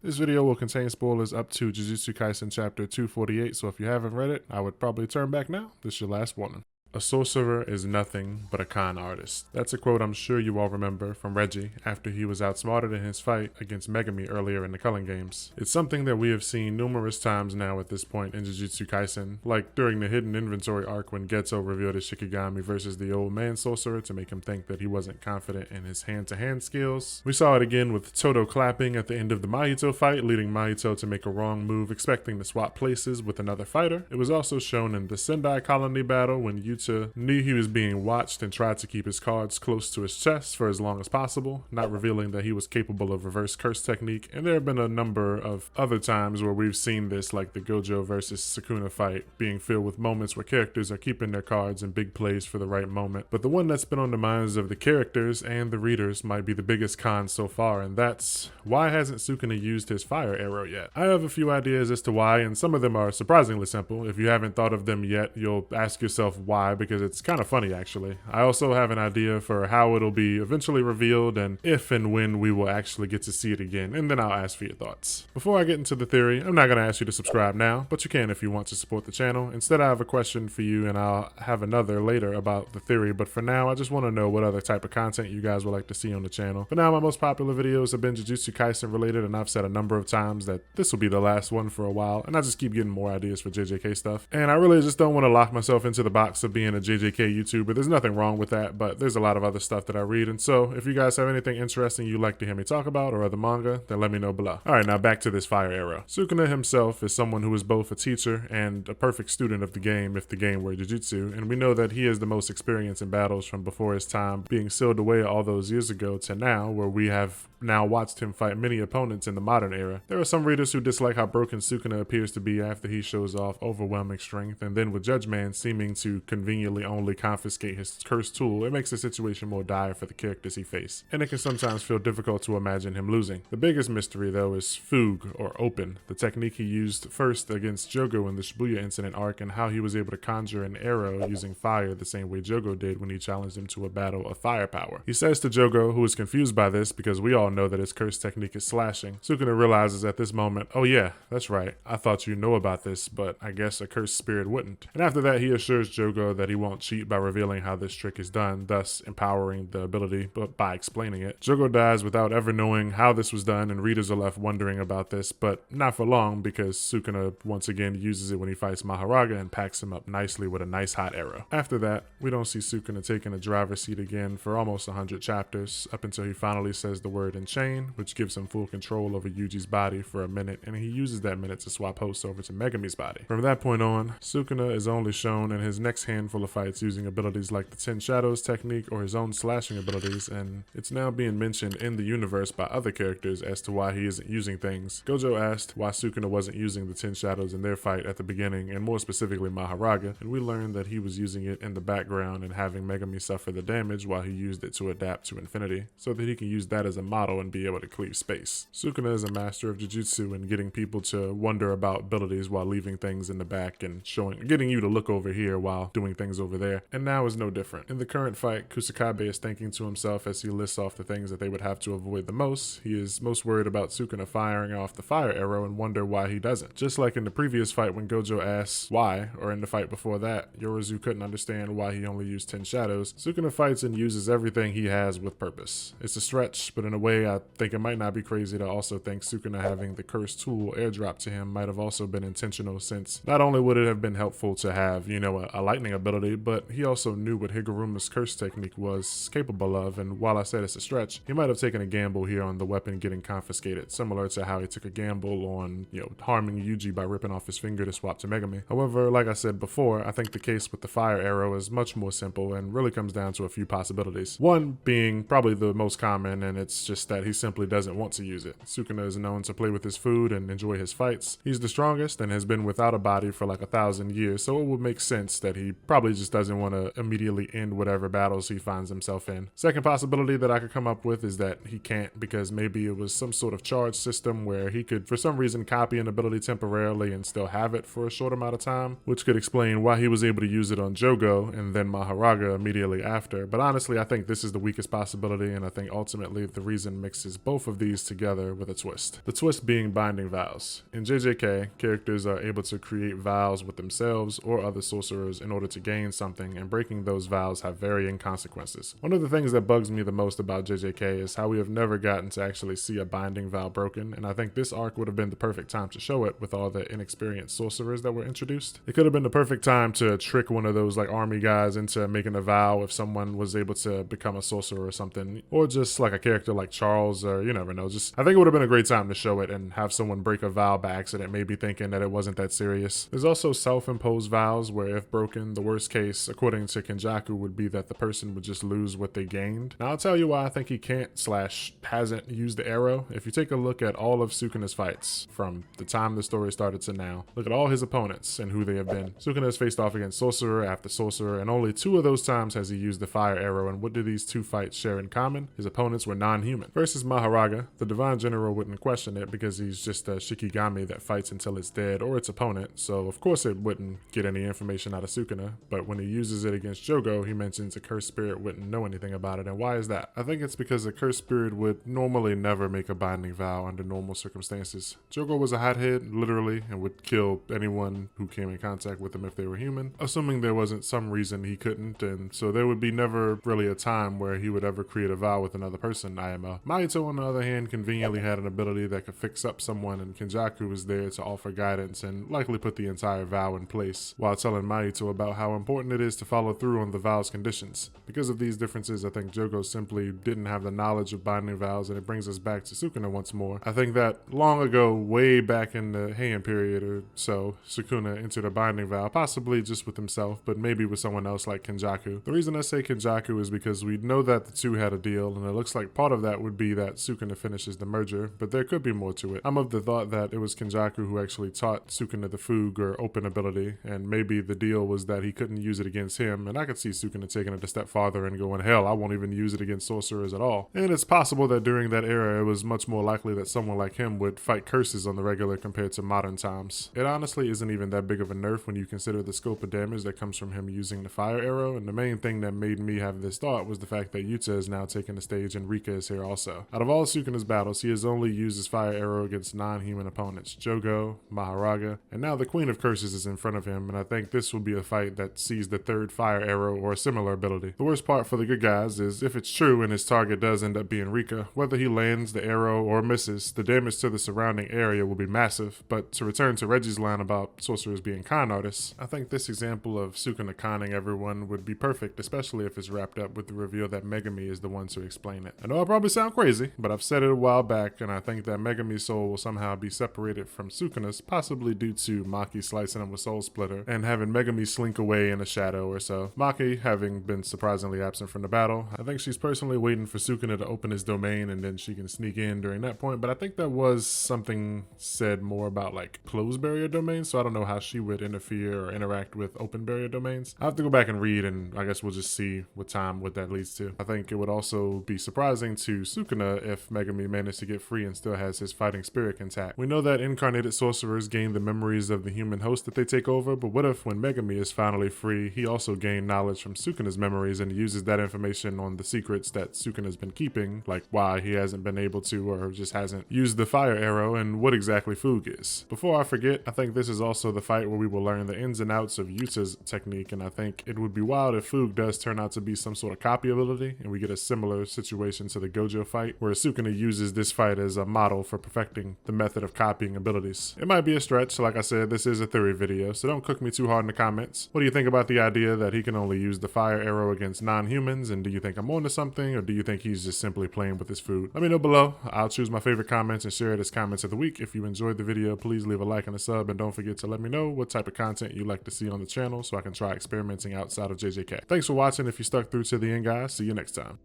This video will contain spoilers up to Jujutsu Kaisen chapter 248, so if you haven't read it, I would probably turn back now. This is your last warning. A sorcerer is nothing but a con artist. That's a quote I'm sure you all remember from Reggie after he was outsmarted in his fight against Megami earlier in the Culling games. It's something that we have seen numerous times now at this point in Jujutsu Kaisen, like during the hidden inventory arc when Getzo revealed his Shikigami versus the old man sorcerer to make him think that he wasn't confident in his hand-to-hand skills. We saw it again with Todo clapping at the end of the Mahito fight, leading Mahito to make a wrong move expecting to swap places with another fighter. It was also shown in the Sendai colony battle when Yuta knew he was being watched and tried to keep his cards close to his chest for as long as possible, not revealing that he was capable of reverse curse technique. And there have been a number of other times where we've seen this, like the Gojo versus Sukuna fight being filled with moments where characters are keeping their cards in big plays for the right moment. But the one that's been on the minds of the characters and the readers might be the biggest con so far, and that's why hasn't Sukuna used his fire arrow yet? I have a few ideas as to why, and some of them are surprisingly simple. If you haven't thought of them yet, you'll ask yourself why, because it's kind of funny actually. I also have an idea for how it'll be eventually revealed and if and when we will actually get to see it again, and then I'll ask for your thoughts. Before I get into the theory, I'm not going to ask you to subscribe now, but you can if you want to support the channel. Instead, I have a question for you, and I'll have another later about the theory, but for now, I just want to know what other type of content you guys would like to see on the channel. For now, my most popular videos have been Jujutsu Kaisen related, and I've said a number of times that this will be the last one for a while, and I just keep getting more ideas for JJK stuff. And I really just don't want to lock myself into the box of being a JJK YouTuber. There's nothing wrong with that, but there's a lot of other stuff that I read, and so if you guys have anything interesting you'd like to hear me talk about or other manga, then let me know below. Alright, now back to this fire arrow. Sukuna himself is someone who is both a teacher and a perfect student of the game if the game were Jujutsu, and we know that he has the most experience in battles from before his time being sealed away all those years ago to now, where we have now watched him fight many opponents in the modern era. There are some readers who dislike how broken Sukuna appears to be after he shows off overwhelming strength, and then with Judgment seeming to conveniently only confiscate his cursed tool, it makes the situation more dire for the characters he faces, and it can sometimes feel difficult to imagine him losing. The biggest mystery though is Fugue, or Open, the technique he used first against Jogo in the Shibuya incident arc, and how he was able to conjure an arrow using fire the same way Jogo did when he challenged him to a battle of firepower. He says to Jogo, who is confused by this because we all know that his curse technique is slashing. Sukuna realizes at this moment, oh yeah, that's right, I thought you know about this, but I guess a cursed spirit wouldn't. And after that, he assures Jogo that he won't cheat by revealing how this trick is done, thus empowering the ability but by explaining it. Jogo dies without ever knowing how this was done, and readers are left wondering about this, but not for long because Sukuna once again uses it when he fights Maharaga and packs him up nicely with a nice hot arrow. After that, we don't see Sukuna taking a driver's seat again for almost 100 chapters, up until he finally says the word Enchain, which gives him full control over Yuji's body for a minute, and he uses that minute to swap hosts over to Megami's body. From that point on, Sukuna is only shown in his next handful of fights using abilities like the 10 Shadows technique or his own slashing abilities, and it's now being mentioned in the universe by other characters as to why he isn't using things. Gojo asked why Sukuna wasn't using the 10 Shadows in their fight at the beginning, and more specifically Maharaga, and we learned that he was using it in the background and having Megami suffer the damage while he used it to adapt to infinity, so that he can use that as a model and be able to cleave space. Sukuna is a master of Jujutsu and getting people to wonder about abilities while leaving things in the back and getting you to look over here while doing things over there, and now is no different. In the current fight, Kusakabe is thinking to himself as he lists off the things that they would have to avoid the most. He is most worried about Sukuna firing off the fire arrow and wonder why he doesn't. Just like in the previous fight when Gojo asks why, or in the fight before that, Yorozu couldn't understand why he only used 10 Shadows, Sukuna fights and uses everything he has with purpose. It's a stretch, but in a way I think it might not be crazy to also think Sukuna having the cursed tool airdrop to him might have also been intentional, since not only would it have been helpful to have, a lightning ability, but he also knew what Higuruma's curse technique was capable of, and while I said it's a stretch, he might have taken a gamble here on the weapon getting confiscated, similar to how he took a gamble on, harming Yuji by ripping off his finger to swap to Megami. However, like I said before, I think the case with the fire arrow is much more simple and really comes down to a few possibilities. One being probably the most common, and it's just that he simply doesn't want to use it. Sukuna is known to play with his food and enjoy his fights. He's the strongest and has been without a body for like 1,000 years, so it would make sense that he probably probably just doesn't want to immediately end whatever battles he finds himself in. Second possibility that I could come up with is that he can't, because maybe it was some sort of charge system where he could for some reason copy an ability temporarily and still have it for a short amount of time, which could explain why he was able to use it on Jogo and then Maharaga immediately after. But honestly, I think this is the weakest possibility, and I think ultimately the reason mixes both of these together with a twist. The twist being binding vows. In JJK, characters are able to create vows with themselves or other sorcerers in order to gain something, and breaking those vows have varying consequences. One of the things that bugs me the most about JJK is how we have never gotten to actually see a binding vow broken, and I think this arc would have been the perfect time to show it with all the inexperienced sorcerers that were introduced. It could have been the perfect time to trick one of those like army guys into making a vow if someone was able to become a sorcerer or something, or just like a character like Charles, or you never know. I think it would have been a great time to show it and have someone break a vow by accident, maybe thinking that it wasn't that serious. There's also self-imposed vows where if broken, the worst case, according to Kenjaku, would be that the person would just lose what they gained. Now I'll tell you why I think he can't / hasn't used the arrow. If you take a look at all of Sukuna's fights from the time the story started to now, look at all his opponents and who they have been. Sukuna has faced off against sorcerer after sorcerer, and only 2 of those times has he used the fire arrow. And what do these 2 fights share in common? His opponents were non-human. Versus Maharaga, the divine general wouldn't question it because he's just a Shikigami that fights until it's dead or its opponent, so of course it wouldn't get any information out of Sukuna. But when he uses it against Jogo, he mentions a cursed spirit wouldn't know anything about it. And why is that? I think it's because a cursed spirit would normally never make a binding vow under normal circumstances. Jogo was a hothead, literally, and would kill anyone who came in contact with him if they were human, assuming there wasn't some reason he couldn't, and so there would be never really a time where he would ever create a vow with another person, IMO. Mahito, on the other hand, conveniently had an ability that could fix up someone, and Kenjaku was there to offer guidance and likely put the entire vow in place, while telling Mahito about how important it is to follow through on the vow's conditions. Because of these differences, I think Jogo simply didn't have the knowledge of binding vows, and it brings us back to Sukuna once more. I think that long ago, way back in the Heian period or so, Sukuna entered a binding vow, possibly just with himself, but maybe with someone else like Kenjaku. The reason I say Kenjaku is because we know that the 2 had a deal, and it looks like part of that would be that Sukuna finishes the merger, but there could be more to it. I'm of the thought that it was Kenjaku who actually taught Sukuna the Fugue or open ability, and maybe the deal was that he couldn't use it against him, and I could see Sukuna taking it a step farther and going, hell, I won't even use it against sorcerers at all. And it's possible that during that era, it was much more likely that someone like him would fight curses on the regular compared to modern times. It honestly isn't even that big of a nerf when you consider the scope of damage that comes from him using the fire arrow, and the main thing that made me have this thought was the fact that Yuta is now taking the stage and Rika is here also. Out of all Sukuna's battles, he has only used his fire arrow against non-human opponents, Jogo, Maharaga, and now the Queen of Curses is in front of him, and I think this will be a fight that sees the 3rd fire arrow or a similar ability. The worst part for the good guys is if it's true and his target does end up being Rika, whether he lands the arrow or misses, the damage to the surrounding area will be massive. But to return to Reggie's line about sorcerers being con artists, I think this example of Sukuna conning everyone would be perfect, especially if it's wrapped up with the reveal that Megami is the one to explain it. I know I probably sound crazy, but I've said it a while back, and I think that Megami's soul will somehow be separated from Sukuna's, possibly due to Maki slicing him with Soul Splitter and having Megami slink away in a shadow or so. Maki having been surprisingly absent from the battle, I think she's personally waiting for Sukuna to open his domain and then she can sneak in during that point, but I think that was something said more about like closed barrier domains, so I don't know how she would interfere or interact with open barrier domains. I have to go back and read, and I guess we'll just see what that leads to. I think it would also be surprising to Sukuna if Megami managed to get free and still has his fighting spirit intact. We know that incarnated sorcerers gain the memories of the human host that they take over, but what if when Megami is finally free, he also gained knowledge from Sukuna's memories and uses that information on the secrets that Sukuna's been keeping, like why he hasn't been able to or just hasn't used the fire arrow and what exactly Fugue is. Before I forget, I think this is also the fight where we will learn the ins and outs of Yuta's technique, and I think it would be wild if Fugue does turn out to be some sort of copy ability and we get a similar situation to the Gojo fight where Sukuna uses this fight as a model for perfecting the method of copying abilities. It might be a stretch, like I said, this is a theory video, so don't cook me too hard in the comments. What do you think about the idea that he can only use the fire arrow against non-humans, and do you think I'm onto something, or do you think he's just simply playing with his food? Let me know below. I'll choose my favorite comments and share it as comments of the week. If you enjoyed the video, please leave a like and a sub, and don't forget to let me know what type of content you like to see on the channel so I can try experimenting outside of JJK. Thanks for watching. If you stuck through to the end, guys, see you next time.